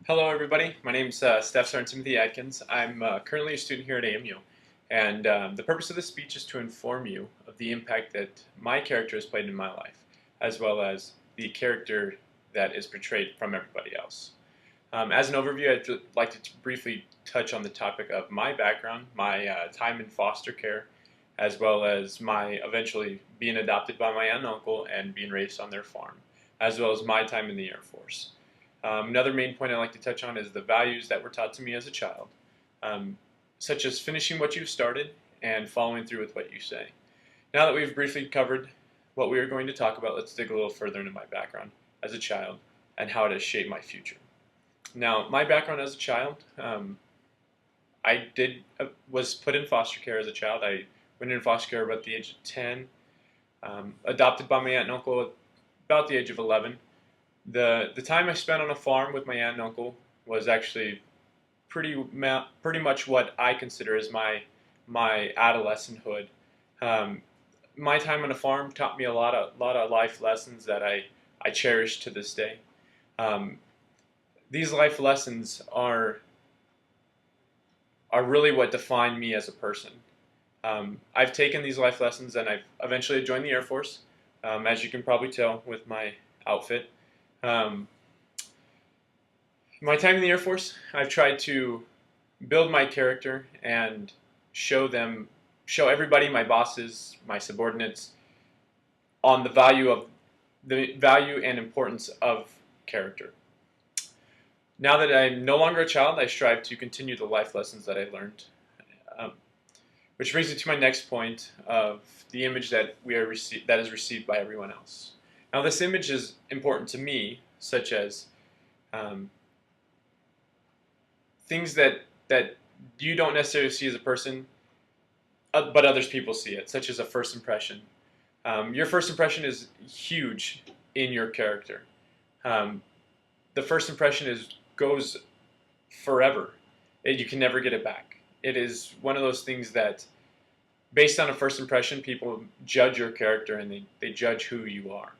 Hello everybody, my name is Staff Sergeant Timothy Adkins. I'm currently a student here at AMU, and the purpose of this speech is to inform you of the impact that my character has played in my life, as well as the character that is portrayed from everybody else. As an overview, I'd like to briefly touch on the topic of my background, my time in foster care, as well as my eventually being adopted by my aunt and uncle and being raised on their farm, as well as my time in the Air Force. Another main point I'd like to touch on is the values that were taught to me as a child, such as finishing what you've started and following through with what you say. Now that we've briefly covered what we are going to talk about, let's dig a little further into my background as a child and how it has shaped my future. Now, my background as a child, was put in foster care as a child. I went in foster care about the age of 10, adopted by my aunt and uncle about the age of 11. The time I spent on a farm with my aunt and uncle was actually pretty much what I consider as my adolescenthood. My time on a farm taught me a lot of life lessons that I cherish to this day. These life lessons are really what define me as a person. I've taken these life lessons and I've eventually joined the Air Force, as you can probably tell with my outfit. My time in the Air Force, I've tried to build my character and show everybody, my bosses, my subordinates, on the value and importance of character. Now that I'm no longer a child, I strive to continue the life lessons that I learned. Which brings me to my next point of the image that is received by everyone else. Now, this image is important to me, such as things that you don't necessarily see as a person, but others people see it, such as a first impression. Your first impression is huge in your character. The first impression goes forever. You can never get it back. It is one of those things that, based on a first impression, people judge your character and they judge who you are.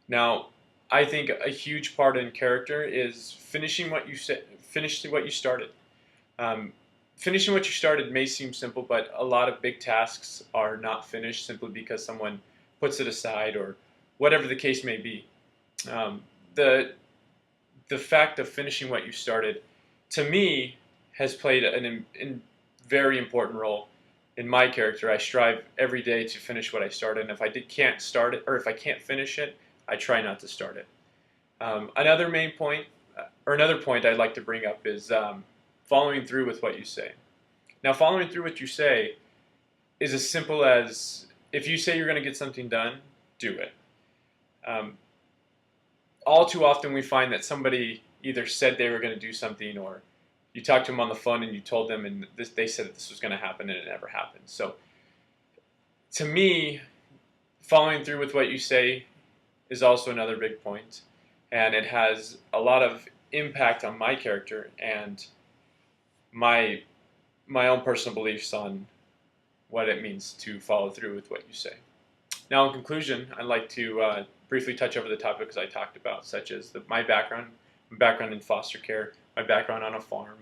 Now, I think a huge part in character is finishing what you started. Finishing what you started may seem simple, but a lot of big tasks are not finished simply because someone puts it aside or whatever the case may be. The fact of finishing what you started, to me, has played a very important role in my character. I strive every day to finish what I started, and if I can't start it, or if I can't finish it, I try not to start it. Another point I'd like to bring up is following through with what you say. Now, following through what you say is as simple as, if you say you're going to get something done, do it. All too often we find that somebody either said they were going to do something, or you talked to them on the phone and you told them and they said that this was going to happen and it never happened. So, to me, following through with what you say is also another big point, and it has a lot of impact on my character and my own personal beliefs on what it means to follow through with what you say. Now, in conclusion, I'd like to briefly touch over the topics I talked about, such as my background in foster care, my background on a farm,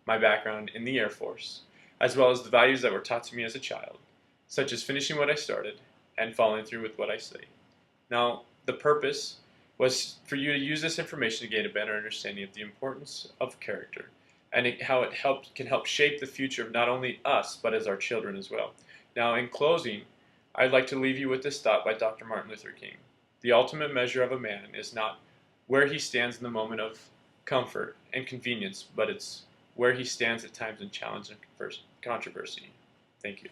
my background in the Air Force, as well as the values that were taught to me as a child, such as finishing what I started and following through with what I say. Now, the purpose was for you to use this information to gain a better understanding of the importance of character and how it can help shape the future of not only us, but as our children as well. Now, in closing, I'd like to leave you with this thought by Dr. Martin Luther King. The ultimate measure of a man is not where he stands in the moment of comfort and convenience, but it's where he stands at times in challenge and controversy. Thank you.